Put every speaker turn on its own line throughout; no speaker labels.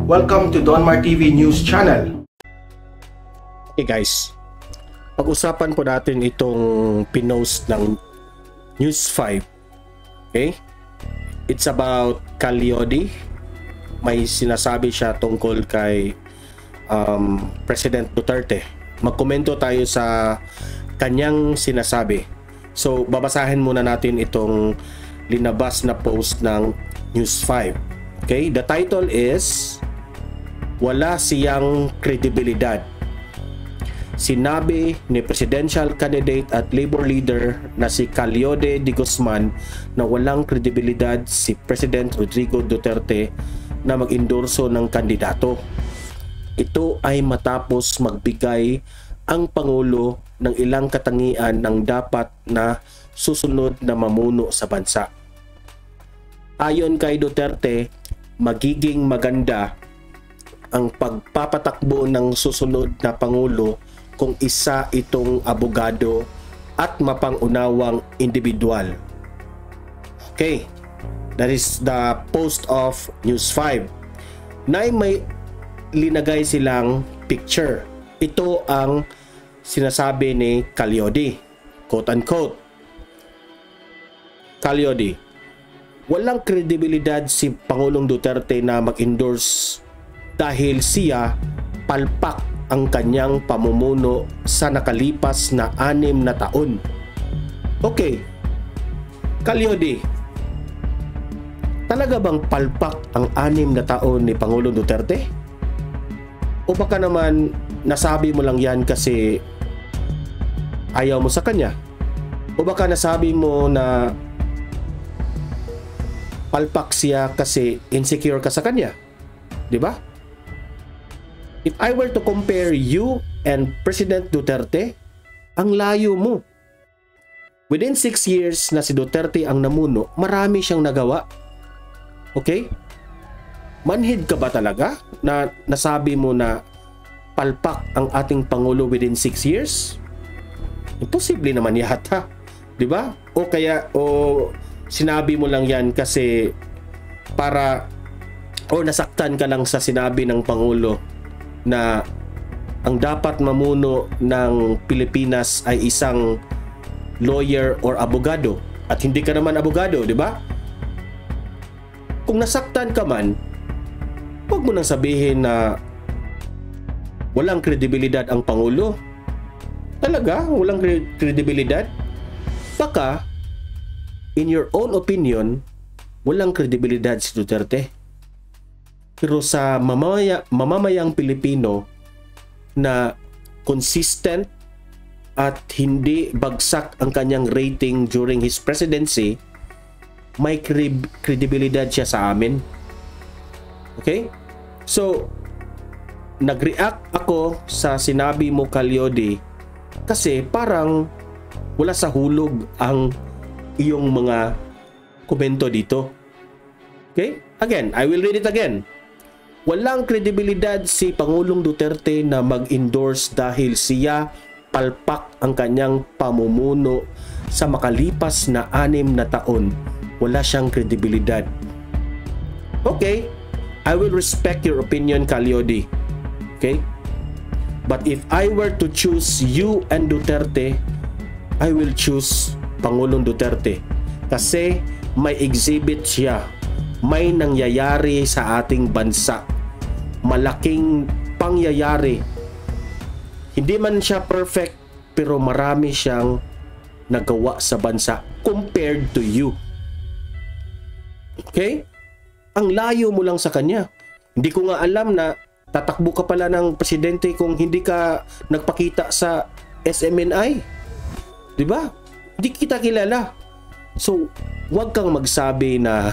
Welcome to Donmar TV News Channel.
Hey guys, pag-usapan po natin itong pinost ng News 5. Okay? It's about Calyodi. May sinasabi siya tungkol kay President Duterte. Magkomento tayo sa kanyang sinasabi. So, babasahin muna natin itong linabas na post ng News 5. Okay? The title is Wala Siyang Kredibilidad. Sinabi ni presidential candidate at labor leader na si Calyodi de Guzman na walang kredibilidad si President Rodrigo Duterte na mag-endorso ng kandidato. Ito ay matapos magbigay ang Pangulo ng ilang katangian ng dapat na susunod na mamuno sa bansa. Ayon kay Duterte, magiging maganda ang pagpapatakbo ng susunod na Pangulo kung isa itong abogado at mapangunawang individual. Okay, that is the post of News 5. Na may linagay silang picture. Ito ang sinasabi ni Calyodi, quote unquote. Calyodi, walang kredibilidad si Pangulong Duterte na mag-endorse dahil siya palpak ang kanyang pamumuno sa nakalipas na 6 na taon. Okay, Calyodi, talaga bang palpak ang 6 na taon ni Pangulong Duterte? O baka naman nasabi mo lang yan kasi ayaw mo sa kanya? O baka nasabi mo na palpak siya kasi insecure ka sa kanya? Di ba? If I were to compare you and President Duterte, ang layo mo. Within 6 years na si Duterte ang namuno, marami siyang nagawa. Okay? Manhid ka ba talaga na nasabi mo na palpak ang ating Pangulo within 6 years? Imposible naman yata. Di ba? O kaya, sinabi mo lang yan kasi para, o nasaktan ka lang sa sinabi ng Pangulo na ang dapat mamuno ng Pilipinas ay isang lawyer or abogado at hindi ka naman abogado, di ba? Kung nasaktan ka man, huwag mo nang sabihin na walang kredibilidad ang Pangulo. Talaga? Walang kredibilidad? Baka, in your own opinion, walang kredibilidad si Duterte. Pero sa mamamayang Pilipino na consistent at hindi bagsak ang kanyang rating during his presidency, may kredibilidad siya sa amin. Okay? So, nag-react ako sa sinabi mo, Calyodi, kasi parang wala sa hulog ang iyong mga komento dito. Okay? Again, I will read it again. Walang kredibilidad si Pangulong Duterte na mag-endorse dahil siya palpak ang kanyang pamumuno sa makalipas na 6 na taon. Wala siyang kredibilidad. Okay, I will respect your opinion, Calyodi. Okay? But if I were to choose you and Duterte, I will choose Pangulong Duterte. Kasi may exhibit siya. May nangyayari sa ating bansa. Malaking pangyayari. Hindi man siya perfect, pero marami siyang nagawa sa bansa compared to you. Okay? Ang layo mo lang sa kanya. Hindi ko nga alam na tatakbo ka pala ng presidente kung hindi ka nagpakita sa SMNI. Di ba? Hindi kita kilala. So, huwag kang magsabi na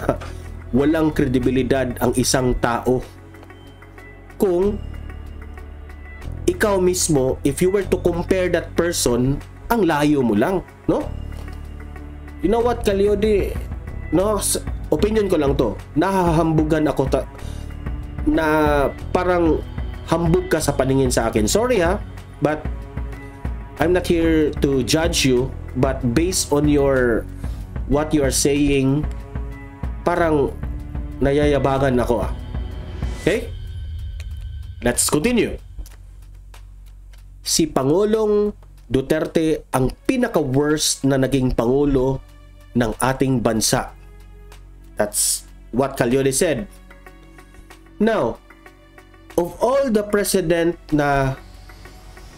walang kredibilidad ang isang tao. Kung ikaw mismo, if you were to compare that person, ang layo mo lang, no? You know what, Calyodi? No, opinion ko lang to. Nahahambugan ako na parang hambog ka sa paningin sa akin. Sorry ha, but I'm not here to judge you, but based on what you are saying, parang nayayabangan ako. Okay? Let's continue. Si Pangulong Duterte ang pinaka-worst na naging pangulo ng ating bansa. That's what Calyode said. Now, of all the president na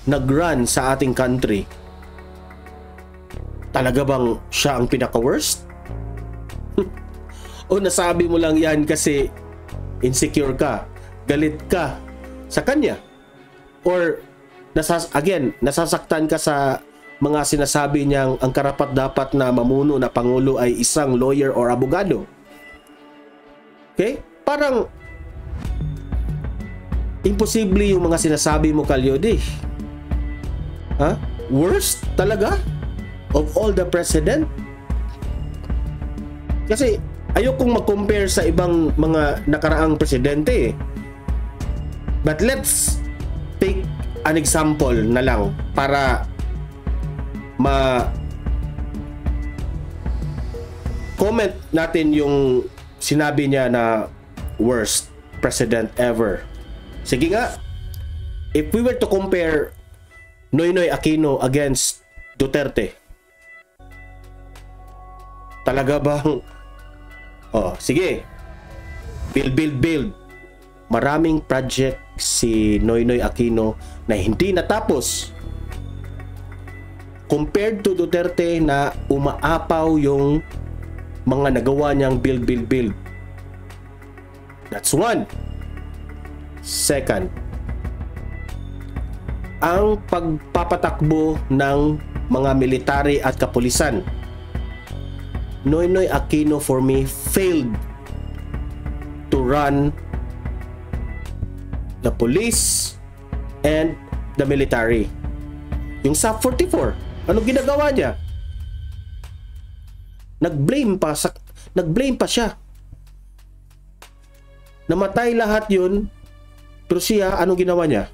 nag-run sa ating country, talaga bang siya ang pinaka-worst? O nasabi mo lang yan kasi insecure ka, galit ka sa kanya? Or nasasaktan ka sa mga sinasabi niyang ang karapat-dapat na mamuno na pangulo ay isang lawyer or abogado? Okay? Parang imposible yung mga sinasabi mo, Calyode. Ha? Worst talaga? Of all the president? Kasi ayokong mag-compare sa ibang mga nakaraang presidente. But let's take an example na lang para comment natin yung sinabi niya na worst president ever. Sige nga, if we were to compare Noynoy Aquino against Duterte, talaga bang sige, build. Maraming project si Noynoy Aquino na hindi natapos compared to Duterte na umaapaw yung mga nagawa niyang build. That's one. Second, ang pagpapatakbo ng mga military at kapulisan. Noynoy Aquino for me failed to run the police and the military. Yung SAP 44, anong ginagawa niya? Nag-blame pa siya. Namatay lahat yun, pero siya, anong ginawa niya?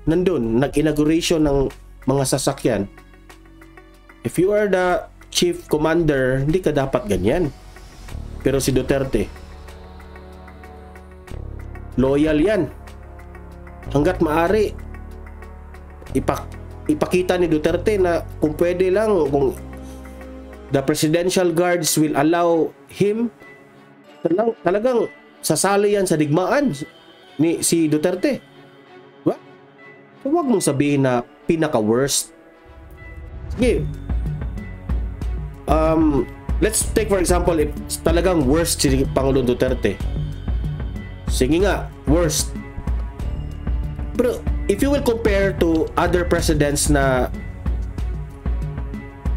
Nandun, nag-inauguration ng mga sasakyan. If you are the chief commander, hindi ka dapat ganyan. Pero si Duterte, loyal yan. Hanggat maaari, ipakita ni Duterte na kung pwede lang, kung the presidential guards will allow him, talagang sasali yan sa digmaan ni si Duterte. Diba? So, huwag mong sabihin na pinaka-worst. Sige. Let's take for example, if talagang worst si Pangulong Duterte. Sige nga, worst. Pero if you will compare to other presidents na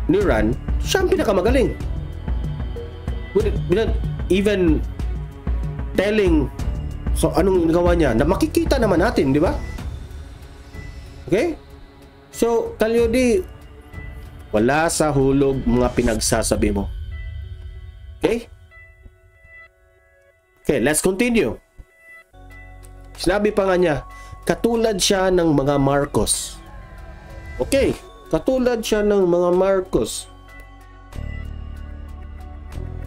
niran, siya ang pinakamagaling. Without even telling, so anong nagawa niya na makikita naman natin, di ba? Okay? So, Calyode, wala sa hulog mga pinagsasabi mo. Okay? Okay, let's continue. Sinabi pa nga niya, katulad siya ng mga Marcos. Okay, katulad siya ng mga Marcos.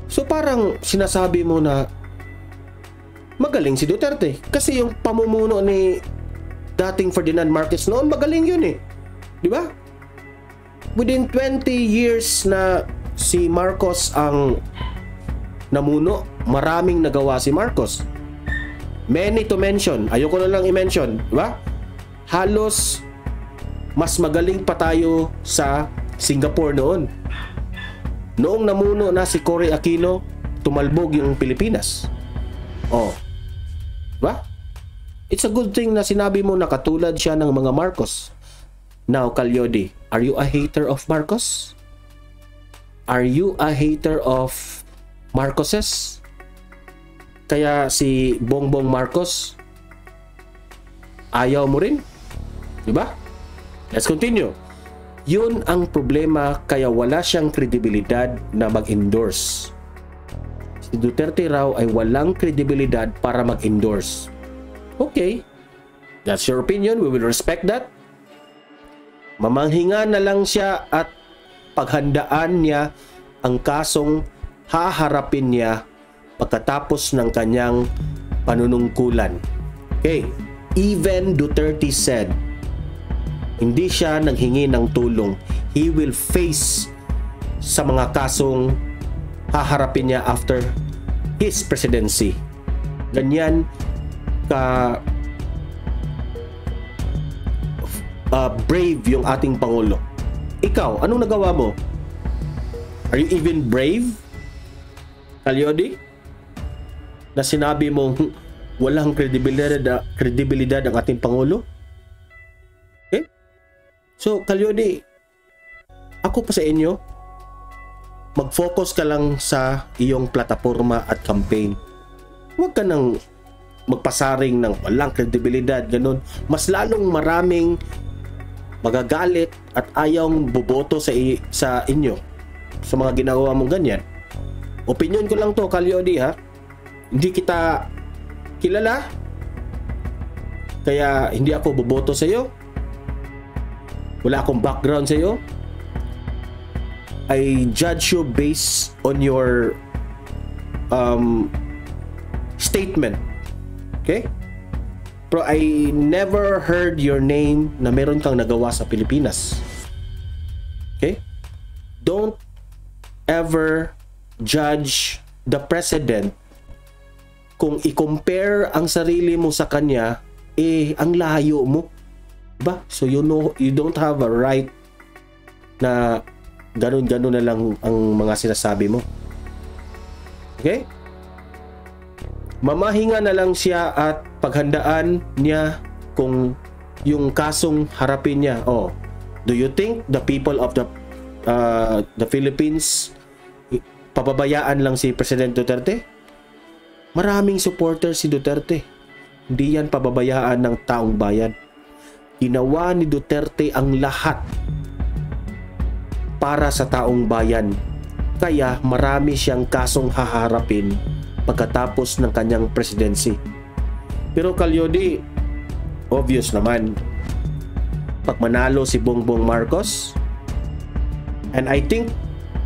So parang sinasabi mo na magaling si Duterte. Kasi yung pamumuno ni dating Ferdinand Marcos noon, magaling yun eh. Di ba? Within 20 years na si Marcos ang namuno, maraming nagawa si Marcos. Many to mention. Ayoko na lang i-mention. Diba? Halos mas magaling pa tayo sa Singapore noon. Noong namuno na si Cory Aquino, tumalbog yung Pilipinas. Oh. Diba? It's a good thing na sinabi mo na katulad siya ng mga Marcos. Now, Calyode, are you a hater of Marcos? Are you a hater of Marcoses? Kaya si Bongbong Marcos, ayaw mo rin? Diba? Let's continue. Yun ang problema, kaya wala siyang kredibilidad na mag-endorse. Si Duterte raw ay walang kredibilidad para mag-endorse. Okay, that's your opinion. We will respect that. Mamanghinga na lang siya at paghandaan niya ang kasong haharapin niya pagkatapos ng kanyang panunungkulan. Okay, Even Duterte said, hindi siya naghingi ng tulong. He will face sa mga kasong haharapin niya after his presidency. Ganyan ka brave yung ating Pangulo. Ikaw, anong nagawa mo? Are you even brave, Calyodi? Na sinabi mong walang kredibilidad ang ating Pangulo? Okay? So, Calyodi, ako pa sa inyo, mag-focus ka lang sa iyong plataforma at campaign. Huwag ka nang magpasaring ng walang kredibilidad, ganun. Mas lalong maraming magagalit at ayong boboto sa inyo sa mga ginagawa mong ganyan. Opinion ko lang to, Calyodi, ha? Hindi kita kilala, kaya hindi ako boboto sa iyo. Wala akong background sa iyo. I judge you based on your statement. Okay? Pero I never heard your name na meron kang nagawa sa Pilipinas. Okay? Don't ever judge the president kung i-compare ang sarili mo sa kanya, ang layo mo. Diba? So you don't have a right na ganun-ganun na lang ang mga sinasabi mo. Okay? Mamahinga na lang siya at paghandaan niya kung yung kasong harapin niya. Do you think the people of the Philippines pababayaan lang si President Duterte? Maraming supporter si Duterte. Hindi yan pababayaan ng taong bayan. Ginawa ni Duterte ang lahat para sa taong bayan. Kaya marami siyang kasong haharapin pagkatapos ng kanyang presidency. Pero Calyodi, obvious naman, pag manalo si Bongbong Marcos, and I think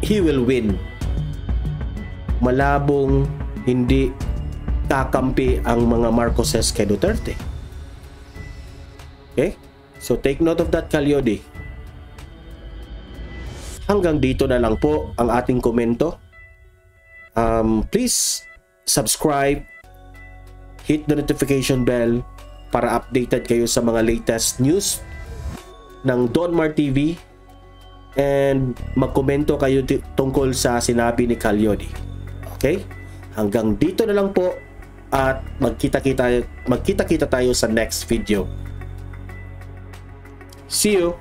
he will win, malabong hindi kakampi ang mga Marcoses kay Duterte. Okay? So take note of that, Calyodi. Hanggang dito na lang po ang ating komento. Please subscribe, hit the notification bell para updated kayo sa mga latest news ng Donmar TV, and magkomento kayo tungkol sa sinabi ni Calyodi. Okay? Hanggang dito na lang po at magkita-kita tayo sa next video. See you!